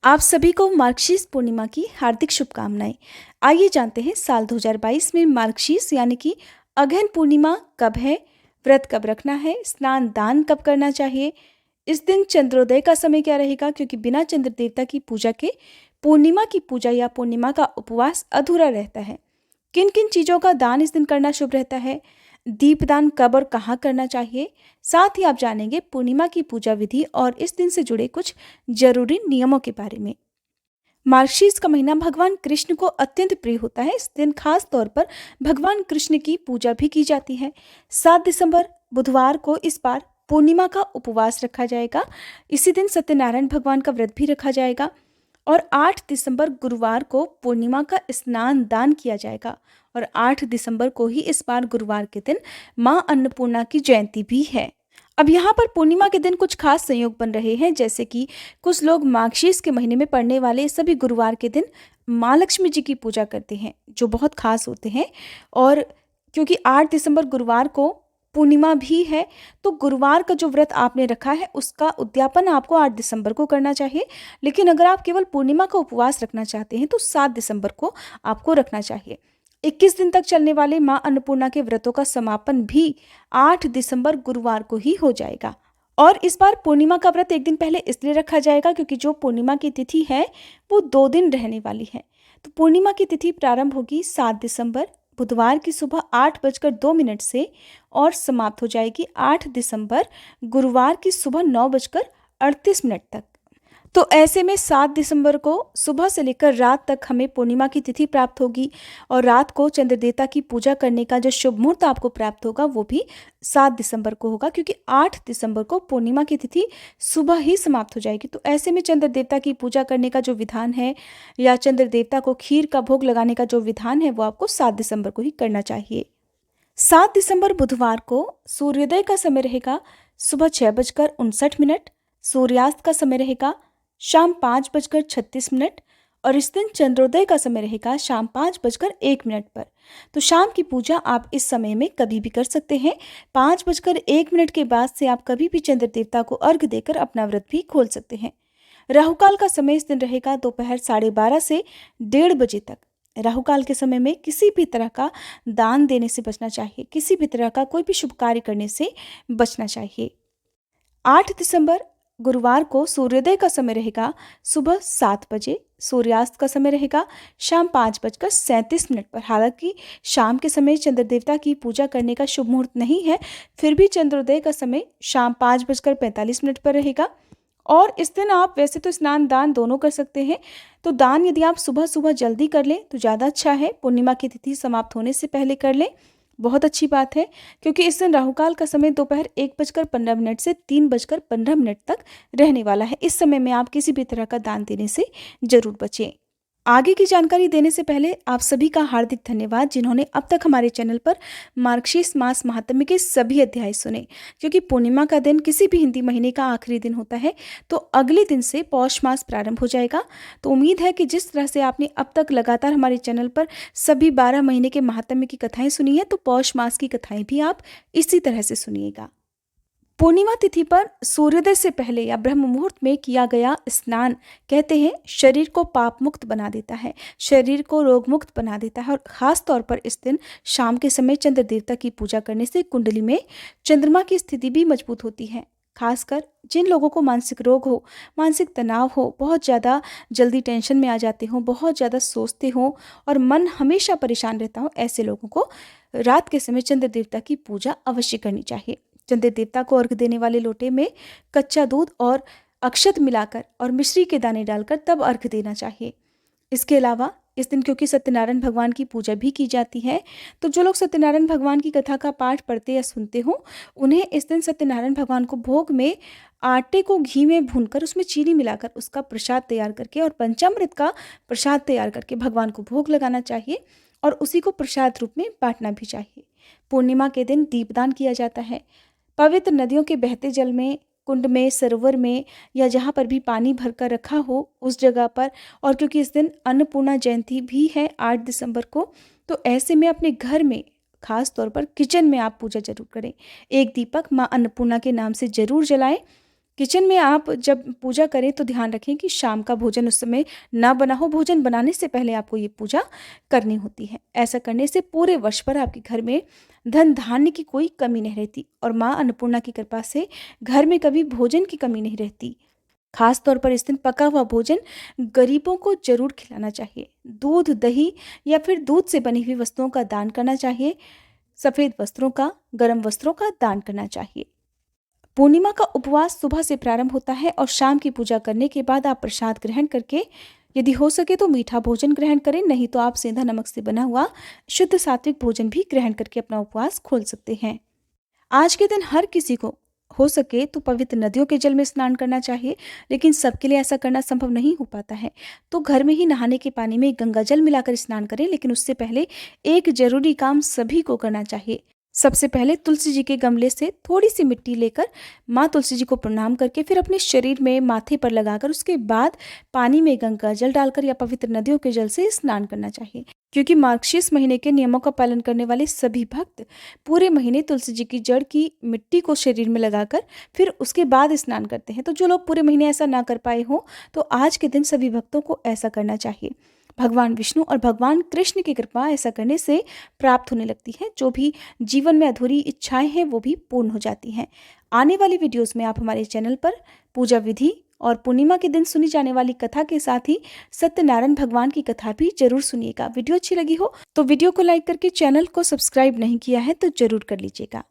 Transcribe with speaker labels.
Speaker 1: आप सभी को मार्गशीर्ष पूर्णिमा की हार्दिक शुभकामनाएं। आइए जानते हैं साल 2022 में मार्गशीर्ष यानी कि अगहन पूर्णिमा कब है, व्रत कब रखना है, स्नान दान कब करना चाहिए, इस दिन चंद्रोदय का समय क्या रहेगा, क्योंकि बिना चंद्र देवता की पूजा के पूर्णिमा की पूजा या पूर्णिमा का उपवास अधूरा रहता है। किन किन चीज़ों का दान इस दिन करना शुभ रहता है, दीपदान कब और कहाँ करना चाहिए, साथ ही आप जानेंगे पूर्णिमा की पूजा विधि और इस दिन से जुड़े कुछ जरूरी नियमों के बारे में। मार्गशीर्ष का महीना भगवान कृष्ण को अत्यंत प्रिय होता है। इस दिन खास तौर पर भगवान कृष्ण की पूजा भी की जाती है। 7 दिसंबर बुधवार को इस बार पूर्णिमा का उपवास रखा जाएगा। इसी दिन सत्यनारायण भगवान का व्रत भी रखा जाएगा। और 8 दिसंबर गुरुवार को पूर्णिमा का स्नान दान किया जाएगा। और 8 दिसंबर को ही इस बार गुरुवार के दिन माँ अन्नपूर्णा की जयंती भी है। अब यहाँ पर पूर्णिमा के दिन कुछ खास संयोग बन रहे हैं, जैसे कि कुछ लोग मार्गशीर्ष के महीने में पड़ने वाले सभी गुरुवार के दिन माँ लक्ष्मी जी की पूजा करते हैं, जो बहुत खास होते हैं। और क्योंकि 8 दिसंबर गुरुवार को पूर्णिमा भी है, तो गुरुवार का जो व्रत आपने रखा है उसका उद्यापन आपको 8 दिसंबर को करना चाहिए। लेकिन अगर आप केवल पूर्णिमा का उपवास रखना चाहते हैं तो 7 दिसंबर को आपको रखना चाहिए। 21 दिन तक चलने वाले माँ अन्नपूर्णा के व्रतों का समापन भी 8 दिसंबर गुरुवार को ही हो जाएगा। और इस बार पूर्णिमा का व्रत एक दिन पहले इसलिए रखा जाएगा क्योंकि जो पूर्णिमा की तिथि है वो 2 दिन रहने वाली है। तो पूर्णिमा की तिथि प्रारंभ होगी 7 दिसंबर बुधवार की सुबह 8:02 से और समाप्त हो जाएगी 8 दिसंबर गुरुवार की सुबह 9:38 तक। तो ऐसे में 7 दिसंबर को सुबह से लेकर रात तक हमें पूर्णिमा की तिथि प्राप्त होगी। और रात को चंद्र देवता की पूजा करने का जो शुभ मुहूर्त आपको प्राप्त होगा वो भी 7 दिसंबर को होगा, क्योंकि 8 दिसंबर को पूर्णिमा की तिथि सुबह ही समाप्त हो जाएगी। तो ऐसे में चंद्र देवता की पूजा करने का जो विधान है या चंद्र देवता को खीर का भोग लगाने का जो विधान है वो आपको 7 दिसंबर को ही करना चाहिए। 7 दिसंबर बुधवार को सूर्योदय का समय रहेगा सुबह 6:59। सूर्यास्त का समय रहेगा शाम 5:36। और इस दिन चंद्रोदय का समय रहेगा शाम 5:01 पर। तो शाम की पूजा आप इस समय में कभी भी कर सकते हैं। 5:01 के बाद से आप कभी भी चंद्र देवता को अर्घ देकर अपना व्रत भी खोल सकते हैं। राहुकाल का समय इस दिन रहेगा दोपहर 12:30 से 1:30 तक। राहुकाल के समय में किसी भी तरह का दान देने से बचना चाहिए, किसी भी तरह का कोई भी शुभ कार्य करने से बचना चाहिए। 8 दिसंबर गुरुवार को सूर्योदय का समय रहेगा सुबह 7 बजे। सूर्यास्त का समय रहेगा शाम 5:37 पर। हालांकि शाम के समय चंद्र देवता की पूजा करने का शुभ मुहूर्त नहीं है, फिर भी चंद्रोदय का समय शाम 5:45 पर रहेगा। और इस दिन आप वैसे तो स्नान दान दोनों कर सकते हैं। तो दान यदि आप सुबह सुबह जल्दी कर लें तो ज़्यादा अच्छा है, पूर्णिमा की तिथि समाप्त होने से पहले कर लें, बहुत अच्छी बात है। क्योंकि इस दिन राहुकाल का समय दोपहर 1:15 से 3:15 तक रहने वाला है। इस समय में आप किसी भी तरह का दान देने से जरूर बचें। आगे की जानकारी देने से पहले आप सभी का हार्दिक धन्यवाद जिन्होंने अब तक हमारे चैनल पर मार्गशीर्ष मास महात्म्य के सभी अध्याय सुने। क्योंकि पूर्णिमा का दिन किसी भी हिंदी महीने का आखिरी दिन होता है, तो अगले दिन से पौष मास प्रारंभ हो जाएगा। तो उम्मीद है कि जिस तरह से आपने अब तक लगातार हमारे चैनल पर सभी 12 महीने के महात्म्य की कथाएं सुनी है, तो पौष मास की कथाएं भी आप इसी तरह से सुनिएगा। पूर्णिमा तिथि पर सूर्योदय से पहले या ब्रह्म मुहूर्त में किया गया स्नान कहते हैं शरीर को पाप मुक्त बना देता है, शरीर को रोग मुक्त बना देता है। और खास तौर पर इस दिन शाम के समय चंद्र देवता की पूजा करने से कुंडली में चंद्रमा की स्थिति भी मजबूत होती है। खासकर जिन लोगों को मानसिक रोग हो, मानसिक तनाव हो, बहुत ज़्यादा जल्दी टेंशन में आ जाते हो, बहुत ज़्यादा सोचते हो और मन हमेशा परेशान रहता हो, ऐसे लोगों को रात के समय चंद्र देवता की पूजा अवश्य करनी चाहिए। चंद्र देवता को अर्घ देने वाले लोटे में कच्चा दूध और अक्षत मिलाकर और मिश्री के दाने डालकर तब अर्घ देना चाहिए। इसके अलावा इस दिन क्योंकि सत्यनारायण भगवान की पूजा भी की जाती है, तो जो लोग सत्यनारायण भगवान की कथा का पाठ पढ़ते या सुनते हो, उन्हें इस दिन सत्यनारायण भगवान को भोग में आटे को घी में भूनकर उसमें चीनी मिलाकर उसका प्रसाद तैयार करके और पंचामृत का प्रसाद तैयार करके भगवान को भोग लगाना चाहिए और उसी को प्रसाद रूप में बांटना भी चाहिए। पूर्णिमा के दिन दीपदान किया जाता है। पवित्र नदियों के बहते जल में, कुंड में, सरोवर में या जहाँ पर भी पानी भरकर रखा हो उस जगह पर। और क्योंकि इस दिन अन्नपूर्णा जयंती भी है 8 दिसंबर को, तो ऐसे में अपने घर में खास तौर पर किचन में आप पूजा जरूर करें। एक दीपक माँ अन्नपूर्णा के नाम से जरूर जलाएं। किचन में आप जब पूजा करें तो ध्यान रखें कि शाम का भोजन उस समय ना बना हो। भोजन बनाने से पहले आपको ये पूजा करनी होती है। ऐसा करने से पूरे वर्ष भर आपके घर में धन धान्य की कोई कमी नहीं रहती और माँ अन्नपूर्णा की कृपा से घर में कभी भोजन की कमी नहीं रहती। खास तौर पर इस दिन पका हुआ भोजन गरीबों को जरूर खिलाना चाहिए। दूध, दही या फिर दूध से बनी हुई वस्तुओं का दान करना चाहिए। सफ़ेद वस्त्रों का, गर्म वस्त्रों का दान करना चाहिए। पूर्णिमा का उपवास सुबह से प्रारंभ होता है और शाम की पूजा करने के बाद आप प्रसाद ग्रहण करके, यदि हो सके तो मीठा भोजन ग्रहण करें, नहीं तो आप सेंधा नमक से बना हुआ शुद्ध सात्विक भोजन भी ग्रहण करके अपना उपवास खोल सकते हैं। आज के दिन हर किसी को हो सके तो पवित्र नदियों के जल में स्नान करना चाहिए, लेकिन सबके लिए ऐसा करना संभव नहीं हो पाता है। तो घर में ही नहाने के पानी में गंगा जल मिलाकर स्नान करें, लेकिन उससे पहले एक जरूरी काम सभी को करना चाहिए। सबसे पहले तुलसी जी के गमले से थोड़ी सी मिट्टी लेकर माँ तुलसी जी को प्रणाम करके फिर अपने शरीर में, माथे पर लगाकर, उसके बाद पानी में गंगा जल डालकर या पवित्र नदियों के जल से स्नान करना चाहिए। क्योंकि मार्गशीर्ष महीने के नियमों का पालन करने वाले सभी भक्त पूरे महीने तुलसी जी की जड़ की मिट्टी को शरीर में लगाकर फिर उसके बाद स्नान करते हैं। तो जो लोग पूरे महीने ऐसा ना कर पाए हों तो आज के दिन सभी भक्तों को ऐसा करना चाहिए। भगवान विष्णु और भगवान कृष्ण की कृपा ऐसा करने से प्राप्त होने लगती है। जो भी जीवन में अधूरी इच्छाएं हैं वो भी पूर्ण हो जाती हैं। आने वाली वीडियोस में आप हमारे चैनल पर पूजा विधि और पूर्णिमा के दिन सुनी जाने वाली कथा के साथ ही सत्यनारायण भगवान की कथा भी जरूर सुनिएगा। वीडियो अच्छी लगी हो तो वीडियो को लाइक करके चैनल को सब्सक्राइब नहीं किया है तो जरूर कर लीजिएगा।